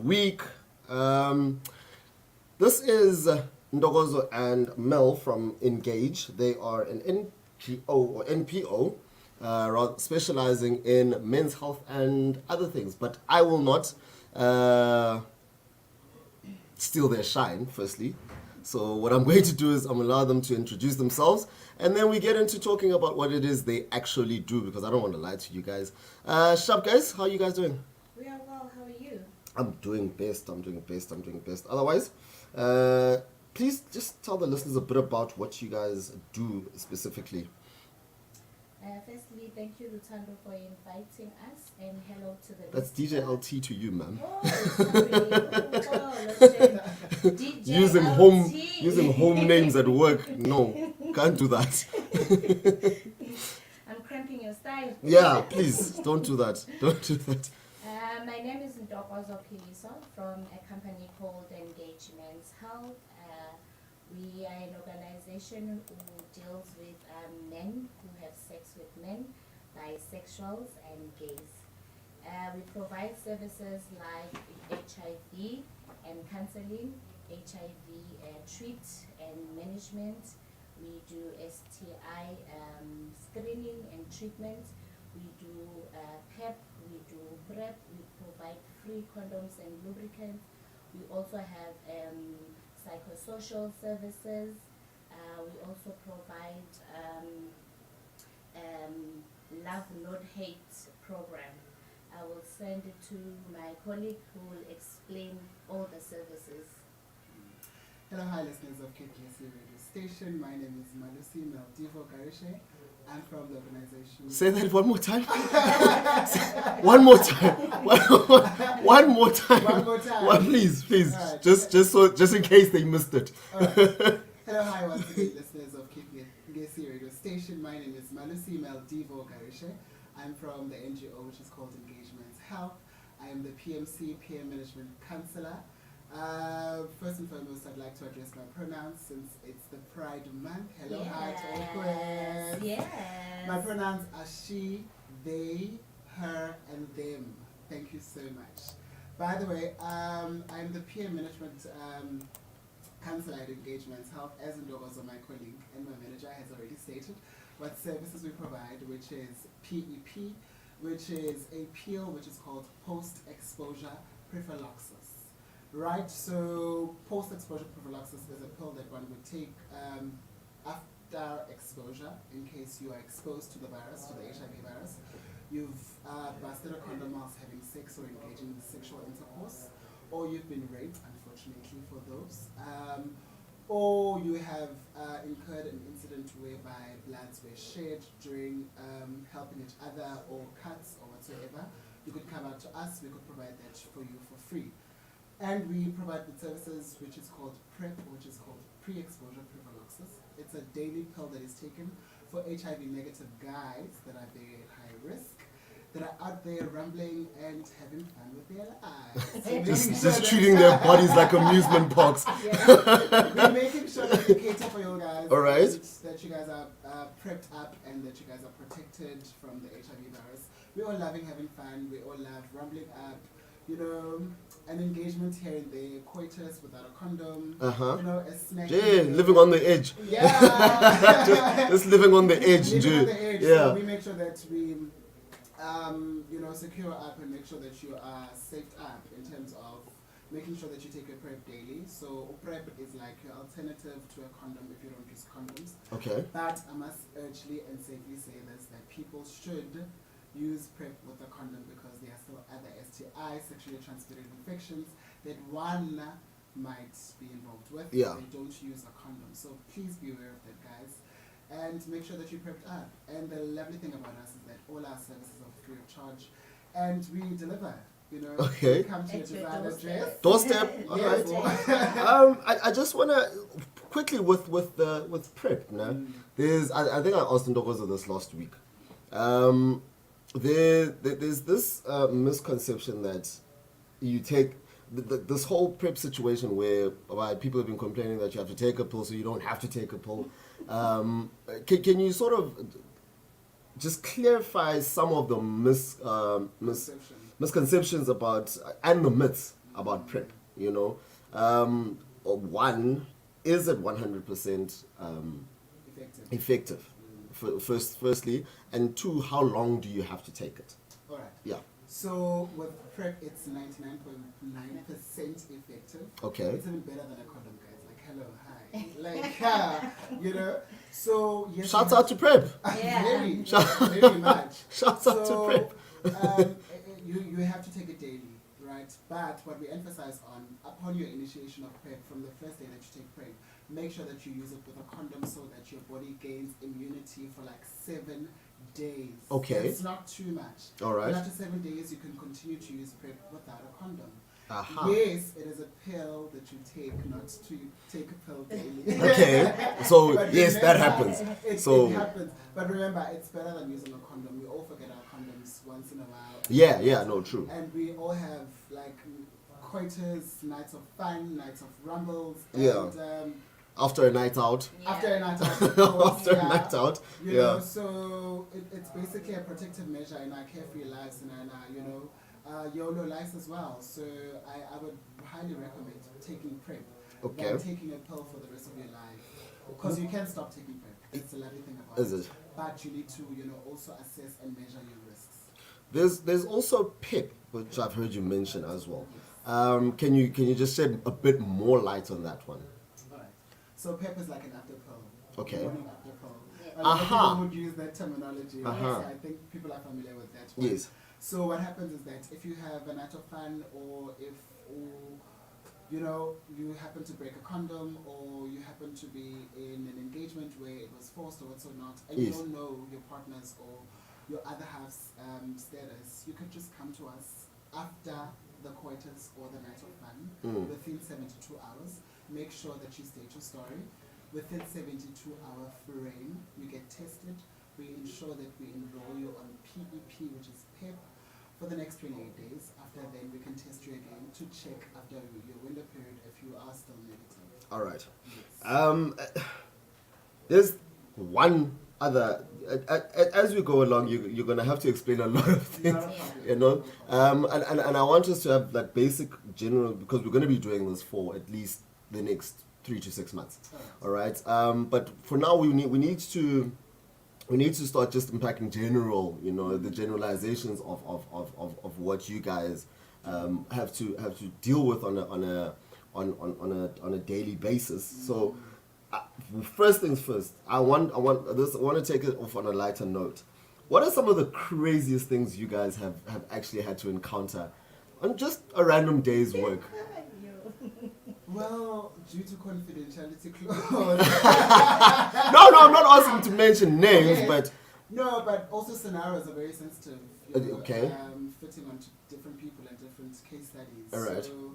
week. Um, this is Ndogozo and Mel from Engage. They are an NGO or NPO, specializing in men's health and other things. But I will not steal their shine, firstly. So what I'm going to do is I'm allow them to introduce themselves, and then we get into talking about what it is they actually do, because I don't want to lie to you guys. Sharp guys, how are you guys doing? We are well. How are you? I'm doing best. I'm doing best. I'm doing best. Otherwise, please just tell the listeners a bit about what you guys do specifically. Firstly, thank you, Lutando, for inviting us, and hello to the That's DJ LT to you, man. Oh, sorry. Oh, listen. DJ Using home names at work. No, can't do that. I'm cramping your style. Yeah, please don't do that. Don't do that. My name is Ndokozo Piliso from a company called Engagement Health. We are an organization who deals with men who have sex with men, bisexuals, and gays. We provide services like HIV and counseling, HIV treat and management. We do STI screening and treatment. We do PEP, we do PrEP, we provide free condoms and lubricants. We also have psychosocial services. We also provide love, not hate program. I will send it to my colleague who will explain all the services. Hello, hi listeners of KPSC Radio Station. My name is Malusi Maldivo Garishe. I'm from the organization. Say that one more time. One more time. One more time. One more time. Please. Right. Just in case they missed it. Hello, hi once again, listeners of KPSC Radio Station. My name is Malusi Maldivo Garishe. I'm from the NGO which is called Engagement Health. I am the PMC, Peer Management Counselor. First and foremost, I'd like to address my pronouns since it's the Pride Month. Hello, hi to all queers. Yes. My pronouns are she, they, her, and them. Thank you so much. By the way, I'm the peer management counselor at Engagement Health, as Ndogozo, my colleague, and my manager has already stated what services we provide, which is PEP, which is a pill which is called post-exposure prophylaxis. Right, so post-exposure prophylaxis is a pill that one would take after exposure in case you are exposed to the virus, to the HIV virus. You've busted a condom whilst having sex or engaging in sexual intercourse, or you've been raped, unfortunately for those, or you have incurred an incident whereby bloods were shed during helping each other, or cuts or whatsoever. You could come out to us, we could provide that for you for free. And we provide the services which is called PrEP, which is called pre-exposure prophylaxis. It's a daily pill that is taken for HIV negative guys that are very at high risk, that are out there rambling and having fun with their lives. just treating their bodies like amusement parks. Yeah. We're making sure that we cater for you guys. All right. That you guys are prepped up and that you guys are protected from the HIV virus. We're all loving having fun. We all love rambling up. You know, an engagement here and there, coitus without a condom, you know, a snack. Yeah, living on the edge. Yeah. just living on the edge, Living on the edge. Yeah. So we make sure that we, you know, secure up and make sure that you are safed up in terms of making sure that you take your PrEP daily. So PrEP is like your alternative to a condom if you don't use condoms. Okay. But I must urgently and safely say this, that people should use PrEP with a condom because there are still other STIs, sexually transmitted infections, that one might be involved with if they don't use a condom. So please be aware of that, guys. And make sure that you're prepped up. And the lovely thing about us is that all our services are free of charge. And we deliver, you know. Okay. We come to your desired address. Doorstep. All right. I just want to quickly with PrEP. No? There's I think I asked Ndogozo this last week. There's this misconception that you take this whole PrEP situation where people have been complaining that you have to take a pill, so you don't have to take a pill. Can you sort of just clarify some of the misconceptions about and the myths about PrEP. You know, one, is it 100% Effective. effective? Firstly, and two, how long do you have to take it? All right. Yeah. So with PrEP, it's 99.9% effective. Okay. It's even better than a condom, guys. Like, hello, hi. Like, you know. So yes. Shouts you out to PrEP. Yeah. very much. Shouts out to PrEP. You have to take it daily, right? But what we emphasize on, upon your initiation of PrEP, from the first day that you take PrEP, make sure that you use it with a condom so that your body gains immunity for like 7 days. Okay. It's not too much. All right. And after 7 days, you can continue to use PrEP without a condom. Aha. Yes, it is a pill that you take, not to take a pill daily. Okay. So But yes, that remember, happens. It So happens. But remember, it's better than using a condom. We all forget our condoms once in a while. yeah, no, true. And we all have like coitus, nights of fun, nights of rumbles. Yeah. And, After a night out. Yeah. after a night out, of course, After a night out. You Yeah. know, so it's basically a protective measure in our carefree lives and in our, YOLO lives as well. So I would highly recommend taking PrEP Okay. than taking a pill for the rest of your life. Because you can stop taking PrEP. That's the lovely thing about Is it? But you need to, also assess and measure your risks. There's also PEP, which I've heard you mention as well. Can you just shed a bit more light on that one? Alright. So PrEP is like an after pill. Okay. Morning after pill. Yeah. A lot of Aha. people would use that terminology. right? Aha. So I think people are familiar with that one. Yes. So what happens is that if you have a night of fun, or if you happen to break a condom, or you happen to be in an engagement where it was forced or what's or not, and you Yes. don't know your partner's or your other half's status, you could just come to us after the coitus or the night of fun within 72 hours. Make sure that you state your story. Within 72-hour frame, you get tested. We ensure that we enroll you on PEP, which is PEP, for the next 28 days. After then, we can test you again to check after your window period if you are still negative. All right. Yes. There's one other. As we go along, you're gonna have to explain a lot of things. Not a Yeah. problem. You know, and I want us to have that basic general, because we're going to be doing this for at least the next 3 to 6 months. All right. But for now, we need to start just unpacking general, the generalizations of what you guys have to deal with on a daily basis. So. First things first, I want to take it off on a lighter note. What are some of the craziest things you guys have actually had to encounter on just a random day's work? Well, due to confidentiality clause. No, I'm not asking to mention names, Okay. but No, but also scenarios are very sensitive. Okay. Fitting onto different people and different case studies. All right. So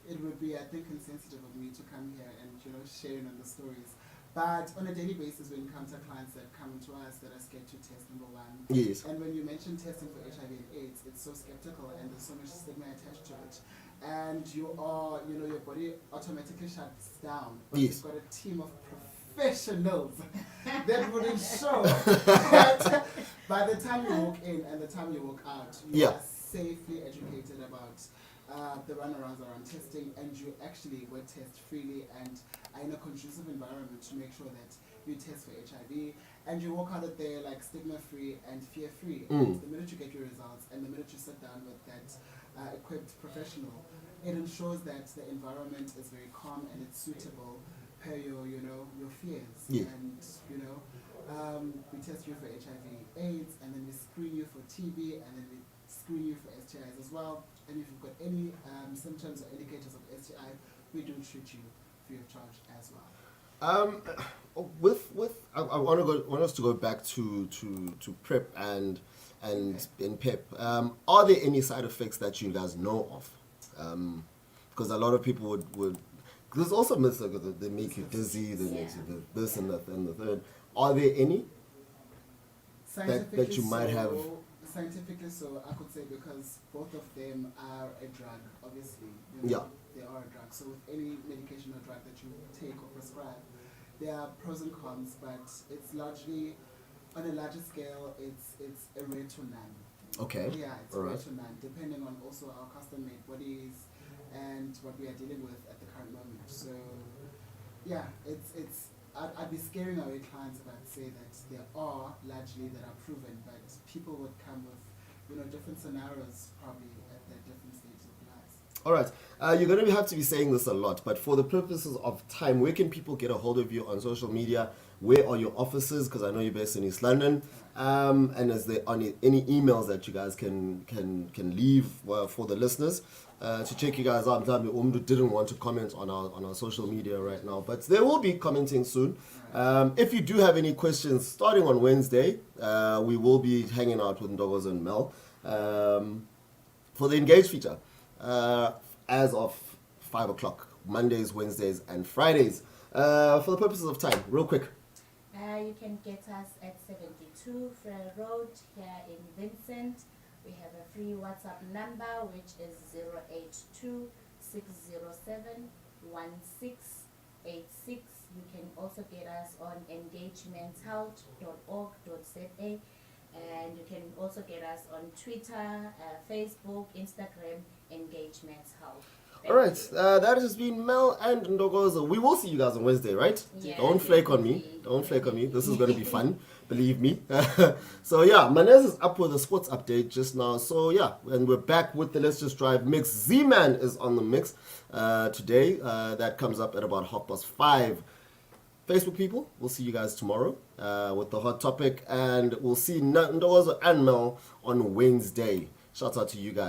it would be, I think, insensitive of me to come here and sharing on the stories. But on a daily basis, we encounter clients that come to us that are scared to test, number one. yes, And when you mention testing for HIV and AIDS, it's so skeptical and there's so much stigma attached to it. And your body automatically shuts down. But Yes. you've got a team of professionals that would ensure that by the time you walk in and the time you walk out, you Yeah. are safely educated about the runarounds around testing, and you actually will test freely and are in a conducive environment to make sure that you test for HIV, and you walk out of there like stigma-free and fear-free. And the minute you get your results and the minute you sit down with that equipped professional, it ensures that the environment is very calm and it's suitable per your fears. Yeah. And we test you for HIV/AIDS, and then we screen you for TB, and then we screen you for STIs as well. And if you've got any symptoms or indicators of STI, we do treat you free of charge as well. I want us to go back to PrEP and in PEP. Are there any side effects that you guys know of? Because a lot of people would there's also myths like that they make you dizzy, they make you this and that and the third. Are there any? That you might have. Scientifically so, I could say, because both of them are a drug, obviously. Yeah. They are a drug. So with any medication or drug that you take or prescribe, there are pros and cons, but it's largely, on a larger scale, it's a rare to none. Okay. Yeah, it's All rare right. to none, depending on also our custom-made bodies and what we are dealing with at the current moment. So, yeah, I'd be scaring away clients if I'd say that there are largely that are proven, but people would come with, different scenarios probably at their different stages of lives. All right. You're going to have to be saying this a lot, but for the purposes of time, where can people get a hold of you on social media? Where are your offices? Because I know you're based in East London. And is there any emails that you guys can leave for the listeners to check you guys out? Umdu didn't want to comment on our social media right now, but they will be commenting soon. If you do have any questions, starting on Wednesday, we will be hanging out with Ndogozo and Mel for the Engage feature as of 5 o'clock, Mondays, Wednesdays, and Fridays. For the purposes of time, real quick. You can get us at 72 Frere Road here in Vincent. We have a free WhatsApp number which is 082-607-1686. You can also get us on engagementhealth.org.za, and you can also get us on Twitter, Facebook, Instagram, Engagements Health. All right, that has been Mel and Ndogozo. We will see you guys on Wednesday, right? Yeah, Don't flake on me. definitely. Don't flake on me. This is going to be fun, believe me. So yeah, Manez is up with a sports update just now. So yeah, and we're back with the Let's Just Drive mix. Z-Man is on the mix today. That comes up at about 5:30. Facebook people, we'll see you guys tomorrow with the hot topic, and we'll see Ndogozo and Mel on Wednesday. Shout out to you guys.